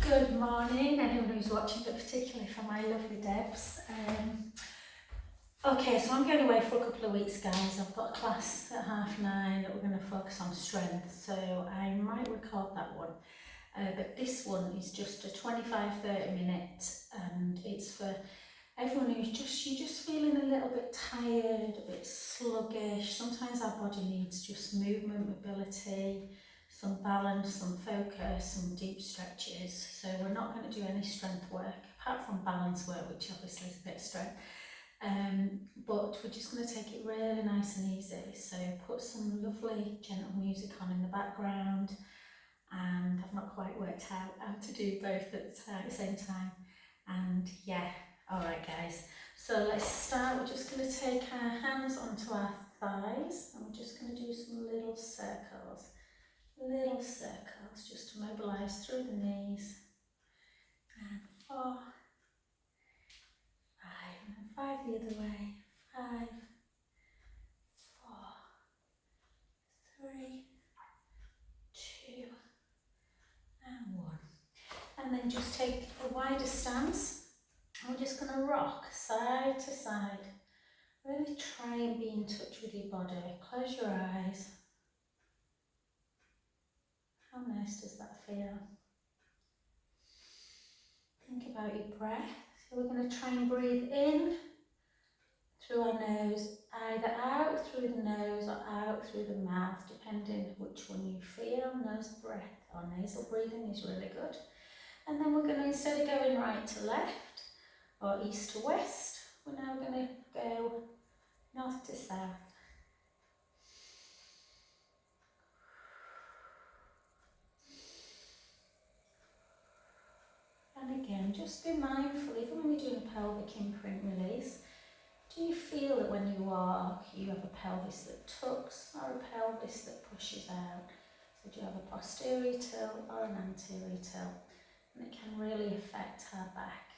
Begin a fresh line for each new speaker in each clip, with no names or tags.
Good morning, anyone who's watching, but particularly for my lovely Debs. Okay, so I'm going away for a couple of weeks, guys. I've got a class at 9:30 that we're going to focus on strength, so I might record that one. But this one is just a 25-30 minute, and it's for everyone who's you're just feeling a little bit tired, a bit sluggish. Sometimes our body needs just movement, mobility, some balance, some focus, some deep stretches. So we're not going to do any strength work, apart from balance work, which obviously is a bit of strength. But we're just going to take it really nice and easy. So put some lovely gentle music on in the background, and I've not quite worked out how to do both at the same time. And yeah, alright guys, so let's start. We're just going to take our hands onto our thighs, and we're just going to do some little circles just to mobilise through the knees. And 4, 5, and then 5 the other way. 5, 4, 3, 2, and 1. And then just take a wider stance. And we're just going to rock side to side. Really try and be in touch with your body. Close your eyes. How nice does that feel? Think about your breath. So we're going to try and breathe in through our nose, either out through the nose or out through the mouth, depending which one you feel. Nose breath or nasal breathing is really good. And then we're going to, instead of going right to left or east to west, we're now going to go north to south. And again, just be mindful, even when you're doing a pelvic imprint release, do you feel that when you walk, you have a pelvis that tucks or a pelvis that pushes out? So do you have a posterior tilt or an anterior tilt? And it can really affect our back.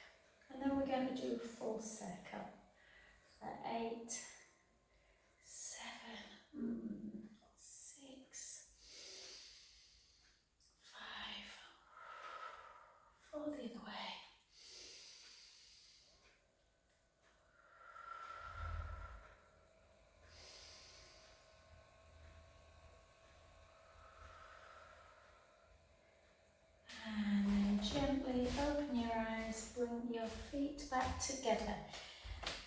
And then we're going to do a full circle. So 8, 7, 6, 5, 4 the other way. And then gently open your eyes, bring your feet back together.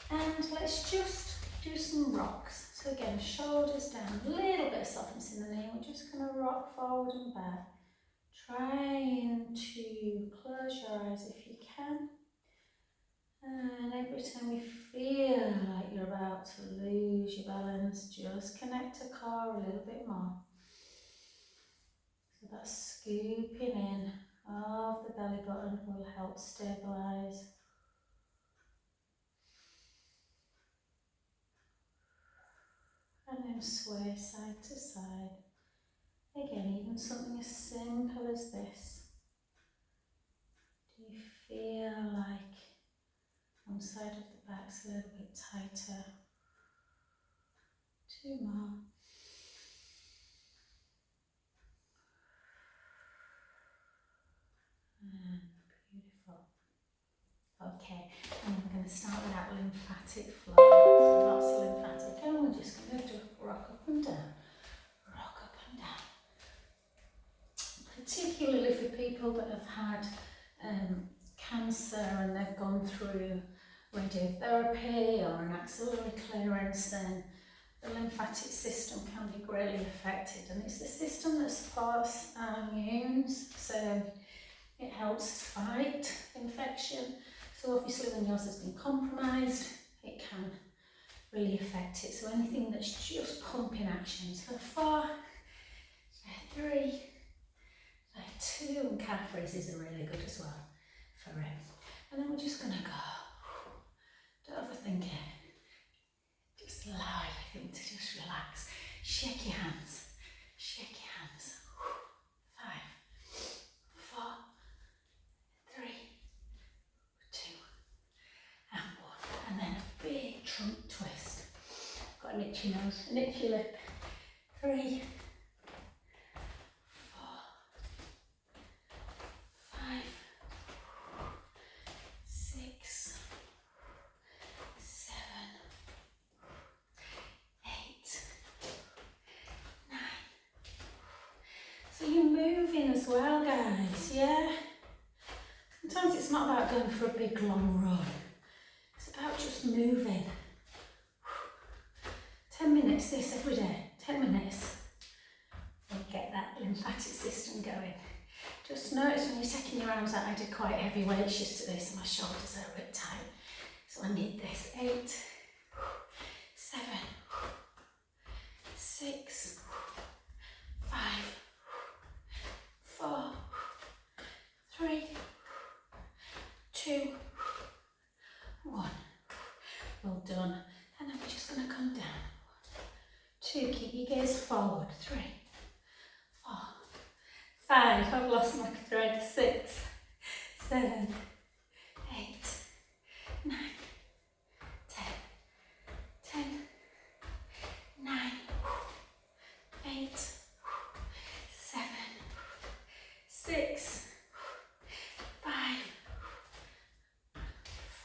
And let's just do some rocks. So again, shoulders down, a little bit of softness in the knee. We're just going to rock forward and back. Trying to close your eyes if you can. And every time you feel like you're about to lose your balance, just connect to core a little bit more. So that scooping in of the belly button will help stabilise. And then sway side to side. Again, even something as simple as this. Do you feel like one side of the back's a little bit tighter? 2 more. Beautiful. Okay, and we're going to start with that lymphatic flow. So lots of lymphatic, and we're just going to rock up and down. Rock up and down. Particularly for people that have had cancer and they've gone through radiotherapy or an axillary clearance, then the lymphatic system can be greatly affected, and it's the system that supports our immunes, so it helps us fight infection. So obviously when yours has been compromised, it can really affect it. So anything that's just pumping actions for 4, 3, 2, and calf raises are really good as well for it. And then we're just going to go. Don't overthink it. Just allow everything to just relax. Shake your hands. Shake your hands. 5, 4, 3, 2, and 1. And then a big trunk twist. Got an itchy nose, an itchy lip. 3, 4, 5, moving as well, guys, yeah? Sometimes it's not about going for a big long run. It's about just moving. 10 minutes this every day, 10 minutes. We'll get that lymphatic system going. Just notice when you're taking your arms out, I did quite heavy weights yesterday, so my shoulders are a bit tight. So I need this. 8, 7, 6, 5, 4, 3, 2, 1. Well done. And then we're just going to come down. 2, keep your gaze forward. 3, 4, 5, I've lost my thread. 6, 7, 8, 9, 10, 10, 9, 8, 7, 6, 5,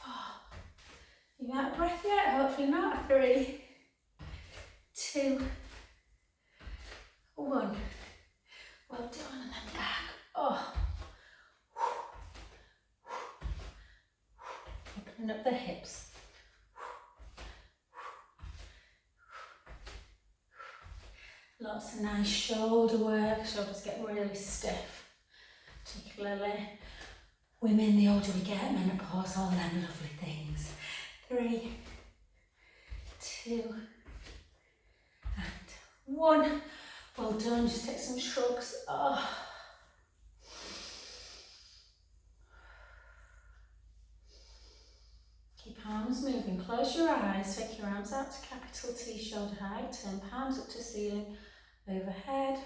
4. You out of breath yet? Hopefully not. 3, 2, 1. Well done, and then back. Oh. Opening up the hips. Lots of nice shoulder work. Shoulders get really stiff. Particularly women, the older we get, menopause, all them lovely things. 3, 2, and 1. Well done, just take some shrugs. Oh. Keep arms moving, close your eyes, take your arms out to capital T, shoulder height, turn palms up to ceiling, overhead,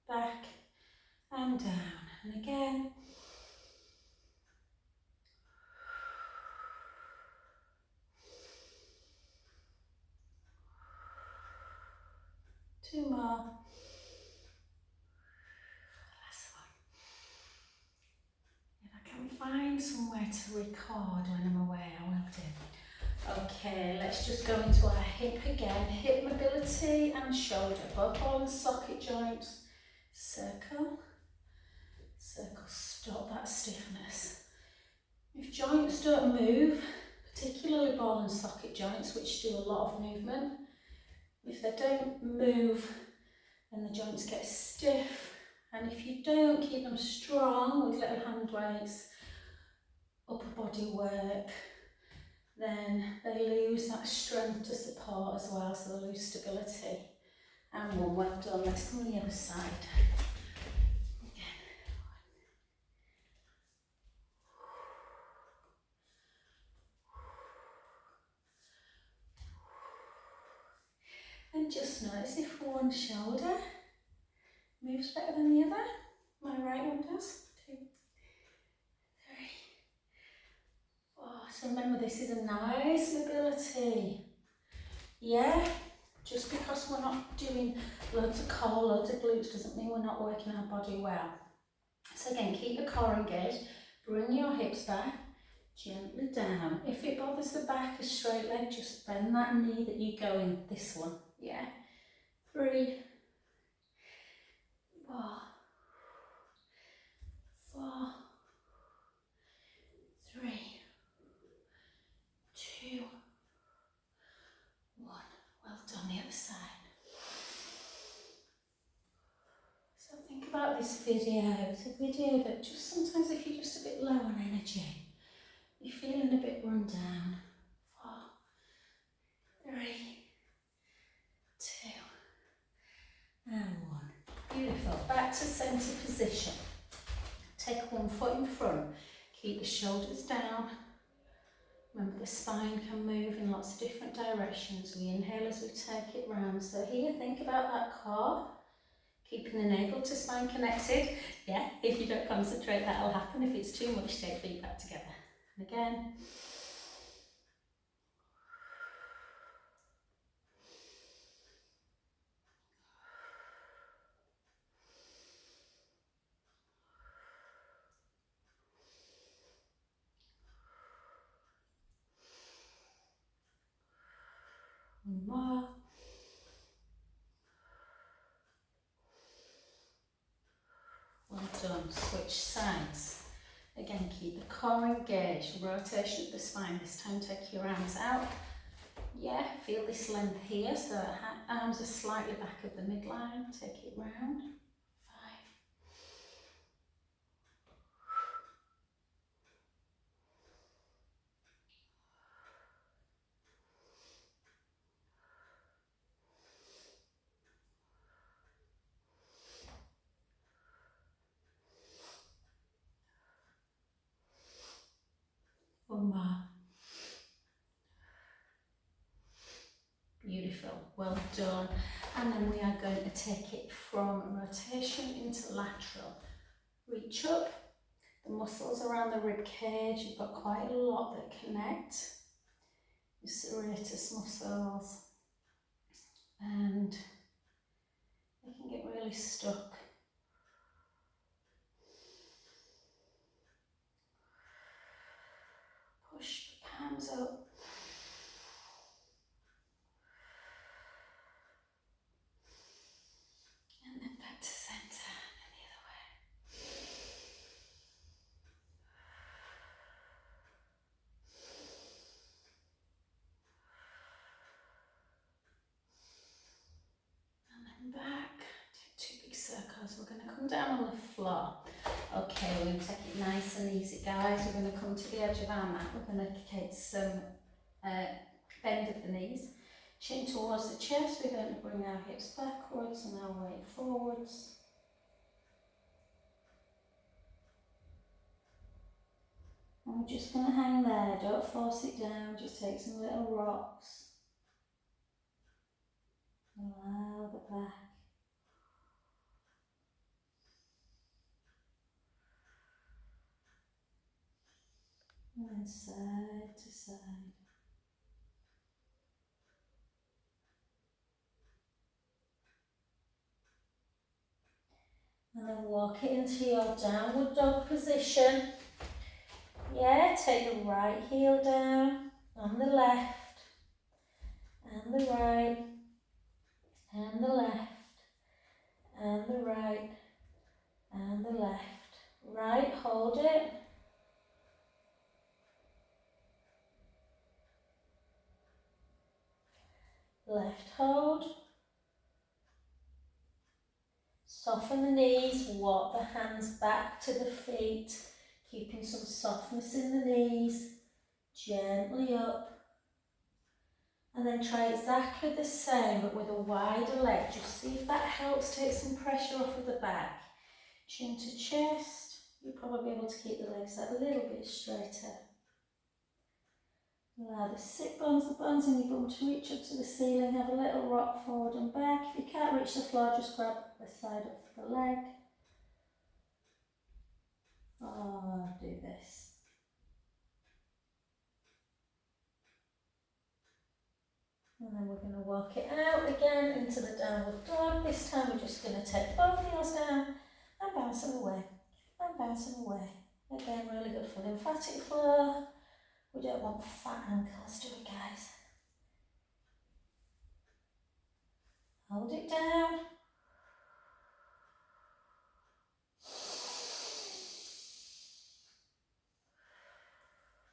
back and down. And again. Two more. Find somewhere to record when I'm away, I will do. Okay, let's just go into our hip again. Hip mobility and shoulder, both ball and socket joints. Circle, circle, stop that stiffness. If joints don't move, particularly ball and socket joints, which do a lot of movement, if they don't move, then the joints get stiff. And if you don't keep them strong with little hand weights, upper body work, then they lose that strength to support as well, so they lose stability. And 1, well done. Let's come on the other side. Again. And just notice if one shoulder moves better than the other. My right one does. 2, 3, 4. So remember, this is a nice mobility. Yeah, just because we're not doing loads of core, loads of glutes doesn't mean we're not working our body well. So again, keep the core engaged, bring your hips back, gently down. If it bothers the back, a straight leg, just bend that knee that you go in, this one, yeah. 3, 4, 4, 3, 2, 1. Well done, the other side. So think about this video. It's a video that just sometimes if you're just a bit low on energy, you're feeling a bit run down. 4, 3, 2, and 1. Beautiful. Back to centre position. Take one foot in front. Keep the shoulders down. Remember, the spine can move in lots of different directions. We inhale as we take it round. So here, think about that core. Keeping the navel to spine connected. Yeah, if you don't concentrate, that'll happen. If it's too much, take feet back together. And again. One more. done. Switch sides. Again, keep the core engaged. Rotation of the spine. This time take your arms out. Yeah, feel this length here, so arms are slightly back of the midline. Take it round. 5. One more. Beautiful, well done. And then we are going to take it from rotation into lateral. Reach up, the muscles around the rib cage, you've got quite a lot that connect. Your serratus muscles, and they can get really stuck. Push the palms up. And then back to centre and the other way. And then back. Two big circles. We're going to come down on the floor. Okay, we're going to take it nice and easy, guys. We're going to come to the edge of our mat. We're going to create some bend of the knees. Chin towards the chest. We're going to bring our hips backwards and our weight forwards. And we're just going to hang there. Don't force it down. Just take some little rocks. Allow the back. And then side to side. And then walk it into your downward dog position. Yeah, take the right heel down, and the left, and the right, and the left, and the right, and the left. Right, hold it. Left hold. Soften the knees, walk the hands back to the feet, keeping some softness in the knees, gently up. And then try exactly the same but with a wider leg. Just see if that helps take some pressure off of the back. Chin to chest, you'll probably be able to keep the legs a little bit straighter. Allow the sit bones, the bones in your bum to reach up to the ceiling. Have a little rock forward and back. If you can't reach the floor, just grab the side of the leg. Oh, do this. And then we're going to walk it out again into the downward dog. This time we're just going to take both heels down and bounce them away. And bounce them away. Again, really good for lymphatic flow. We don't want fat ankles, do we, guys? Hold it down.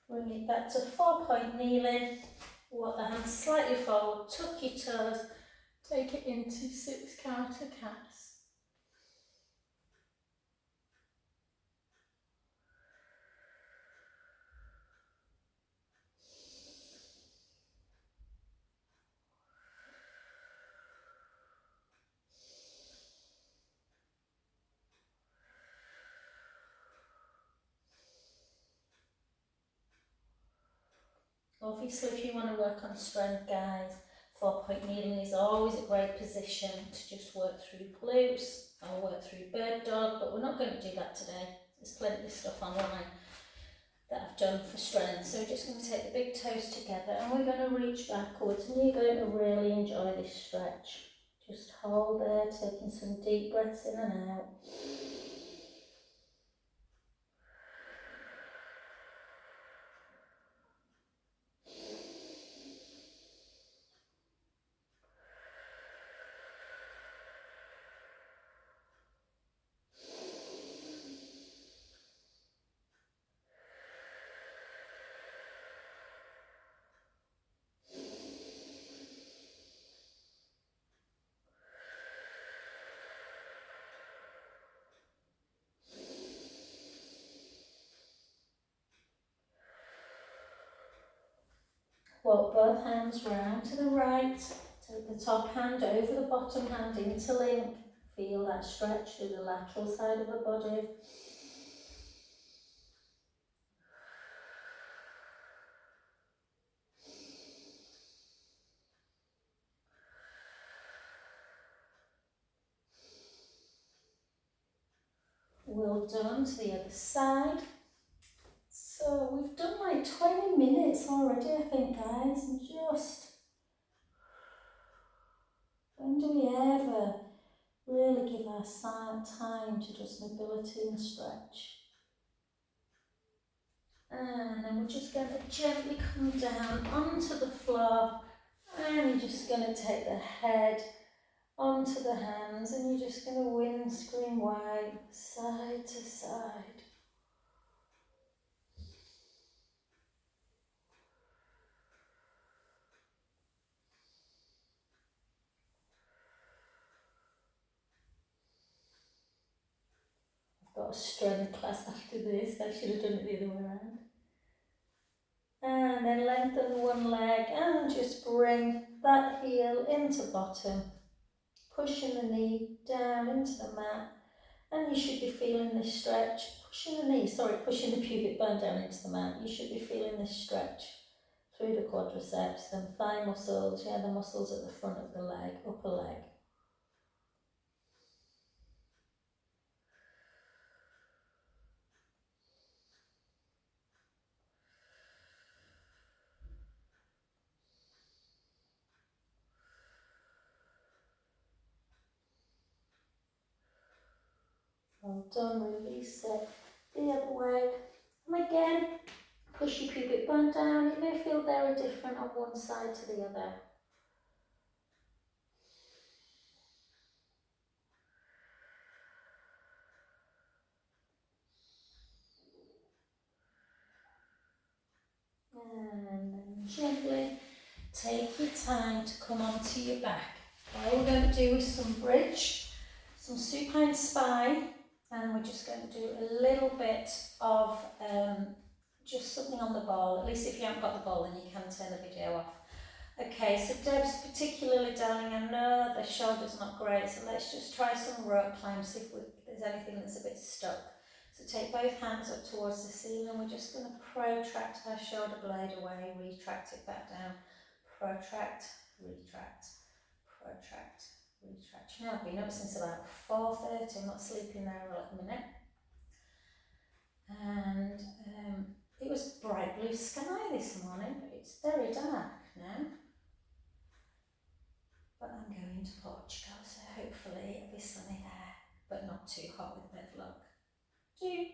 Bring it back to 4-point kneeling. Walk the hands slightly forward, tuck your toes, take it into 6 counter cats. Obviously, if you want to work on strength, guys, 4-point kneeling is always a great position to just work through glutes or work through bird dog, but we're not going to do that today. There's plenty of stuff online that I've done for strength. So we're just going to take the big toes together and we're going to reach backwards, and you're going to really enjoy this stretch. Just hold there, taking some deep breaths in and out. Walk both hands round to the right. Take the top hand over the bottom hand, interlink. Feel that stretch through the lateral side of the body. Well done to the other side. So we've done like 20 minutes already, I think, guys, and just, when do we ever really give our side time to just mobility and stretch? And then we're just going to gently come down onto the floor, and you're just going to take the head onto the hands, and you're just going to windscreen wide, side to side. I've got a strength class after this, I should have done it the other way around. And then lengthen one leg and just bring that heel into bottom, pushing the knee down into the mat, and you should be feeling this stretch, pushing the pubic bone down into the mat. You should be feeling this stretch through the quadriceps, and thigh muscles, the muscles at the front of the leg, upper leg. Well done, release it the other way. And again, push your pubic bone down. It may feel very different on one side to the other. And then gently take your time to come onto your back. All we're going to do is some bridge, some supine spine, and we're just going to do a little bit of just something on the ball. At least if you haven't got the ball, then you can turn the video off. Okay, so Debs, particularly darling, I know the shoulder's not great, so let's just try some rope climb, see if there's anything that's a bit stuck. So take both hands up towards the ceiling. We're just going to protract our shoulder blade away, retract it back down, protract, retract, protract, retract. You know, I've been up since about 4:30, I'm not sleeping there at the minute. And it was bright blue sky this morning, but it's very dark now. But I'm going to Portugal, so hopefully it'll be sunny there, but not too hot with bed luck. 2,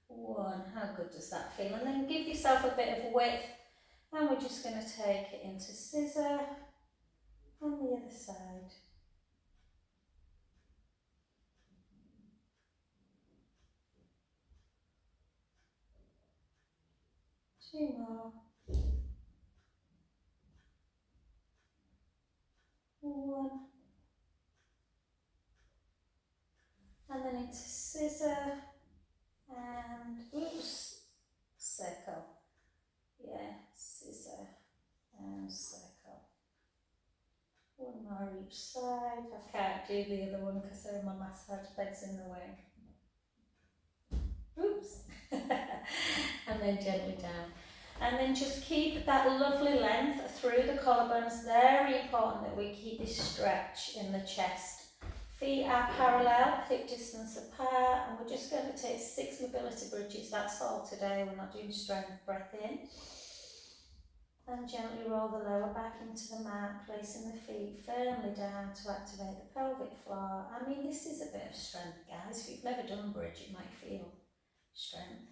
1, how good does that feel? And then give yourself a bit of width, and we're just going to take it into scissor on the other side. 2 more. 1. And then into scissor, and oops, circle. Yeah, scissor and circle. 1 more each side. I can't do the other one because my massage bed's in the way. Oops. And then gently down. And then just keep that lovely length through the collarbones. Very important that we keep this stretch in the chest. Feet are parallel, hip distance apart, and we're just going to take 6 mobility bridges. That's all today. We're not doing strength. Breath in. And gently roll the lower back into the mat, placing the feet firmly down to activate the pelvic floor. I mean, this is a bit of strength, guys. If you've never done bridge, it might feel strength,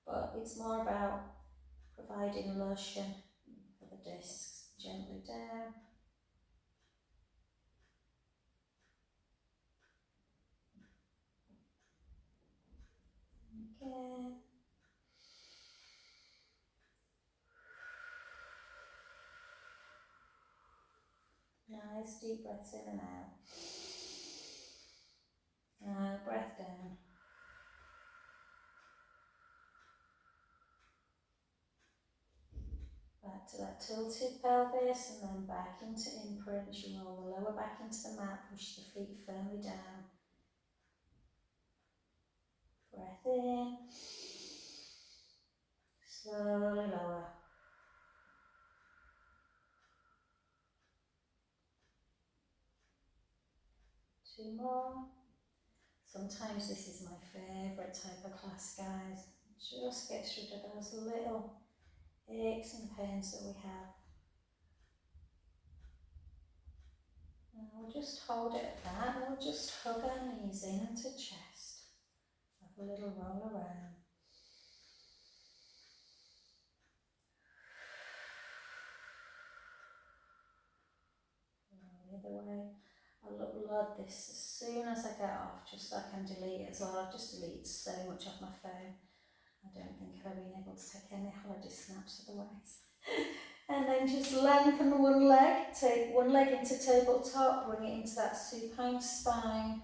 but it's more about providing lotion for the discs. Gently down. Again. Nice deep breaths in and out. Now, breath down. to that tilted pelvis and then back into imprint. You roll the lower back into the mat, push the feet firmly down. Breath in. Slowly lower. Two more. Sometimes this is my favourite type of class, guys. Just gets rid of those little aches and pains that we have. And we'll just hold it at that. We'll just hug our knees into chest. Have a little roll around. The other way. I'll upload this as soon as I get off, just so I can delete it as well. I've just deleted so much off my phone. I don't think I've been able to take any holiday snaps otherwise. And then just lengthen one leg, take one leg into tabletop, bring it into that supine spine.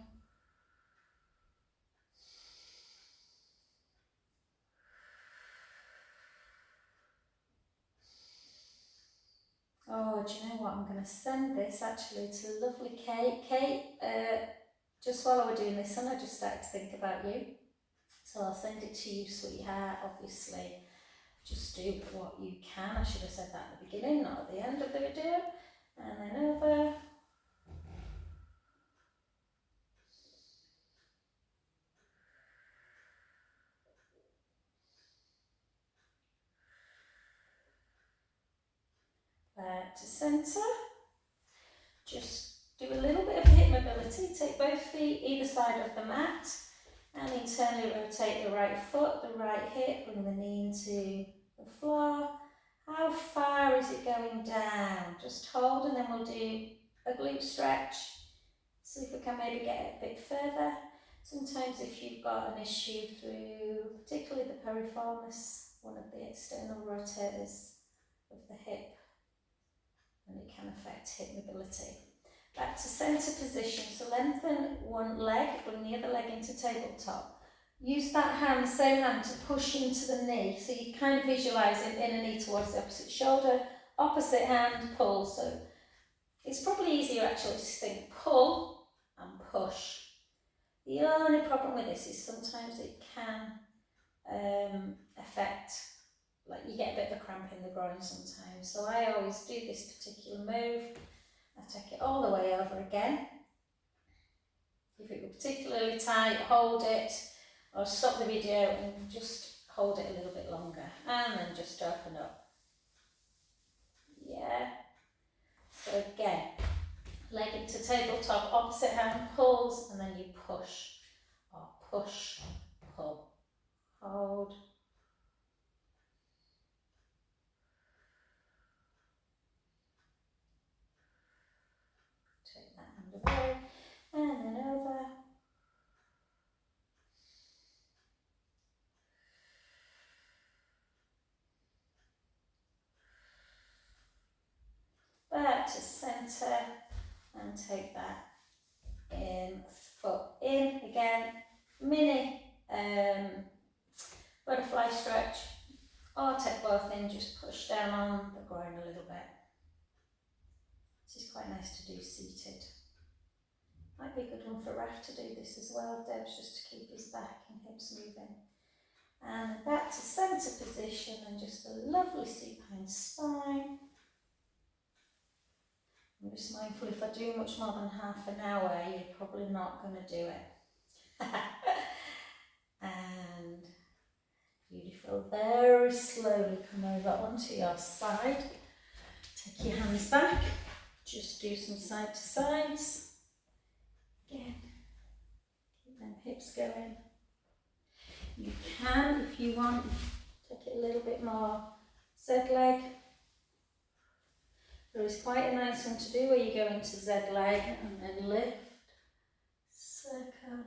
Oh, do you know what? I'm going to send this actually to lovely Kate. Kate, just while I was doing this one, I just started to think about you. So I'll send it to you, sweetheart, obviously. Just do what you can. I should have said that at the beginning, not at the end of the video. And then over. Back to centre. Just do a little bit of hip mobility. Take both feet either side of the mat. And internally rotate the right foot, the right hip, bring the knee into the floor. How far is it going down? Just hold, and then we'll do a glute stretch. See if we can maybe get it a bit further. Sometimes if you've got an issue through, particularly the piriformis, one of the external rotators of the hip, and it can affect hip mobility. Back to centre position, so lengthen one leg, bring the other leg into tabletop. Use that hand, same hand, to push into the knee, so you kind of visualise an inner knee towards the opposite shoulder, opposite hand, pull. So it's probably easier actually to think pull and push. The only problem with this is sometimes it can affect, like you get a bit of a cramp in the groin sometimes. So I always do this particular move. I take it all the way over again. If it were particularly tight, hold it, or stop the video and just hold it a little bit longer. And then just open up. Yeah. So again, leg into tabletop, opposite hand pulls, and then you push, or push, pull, hold. Take that hand away, and then over. Back to centre, and take that foot in again. Mini butterfly stretch, or take both in, just push down on the groin a little bit. This is quite nice to do seated. Might be a good one for Raf to do this as well, Debs, just to keep his back and hips moving. And back to centre position, and just a lovely supine spine. I'm just mindful, if I do much more than half an hour, you're probably not going to do it. And beautiful. Very slowly come over onto your side. Take your hands back. Just do some side to sides. Again, keep them hips going. You can, if you want, take it a little bit more Z leg. There is quite a nice one to do where you go into Z leg and then lift, circle,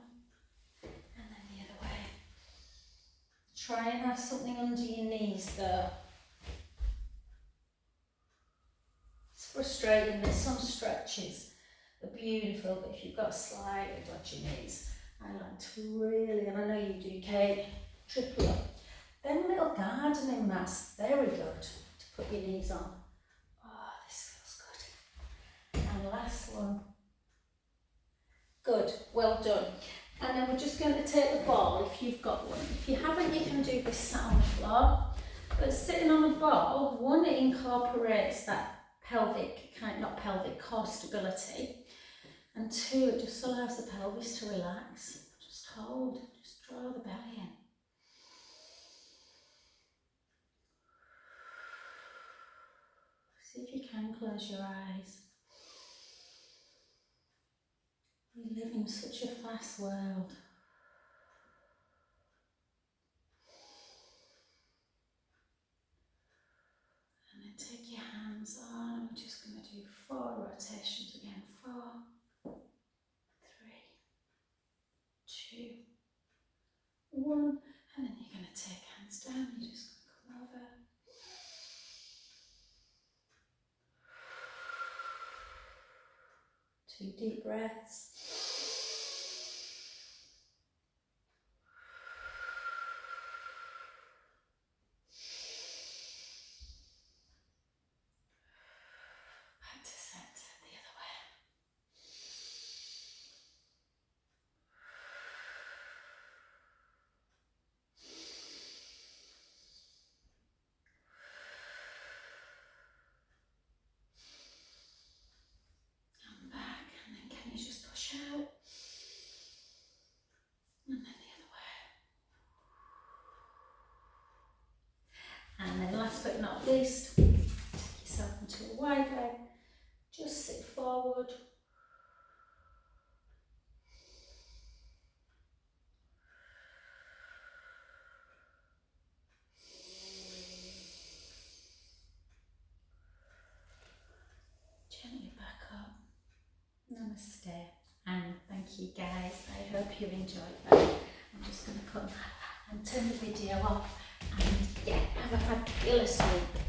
and then the other way. Try and have something under your knees though. It's frustrating, there's some stretches that are beautiful, but if you've got a slightly dodgy knees, I like to really, and I know you do, Kate, triple up. Them little gardening mats, very good to put your knees on. Oh, this feels good. And last one. Good, well done. And then we're just going to take the ball if you've got one. If you haven't, you can do this sat on the floor. But sitting on a ball, one, it incorporates that core stability. And two, it just allows the pelvis to relax. Just hold, just draw the belly in. See if you can close your eyes. We live in such a fast world. And then take your hands on, and we're just going to do 4 rotations again. 4, 3, 2, 1. And then you're going to take hands down, you're just going to come over. Two deep breaths. Back to centre, the other way. And back, and then can you just push out? And then the other way. And then last but not least, take yourself into a wide leg. Just sit forward. Gently back up. Namaste. And thank you guys. I hope you enjoyed that. I'm just going to come and turn the video off. And yeah, have a fabulous week.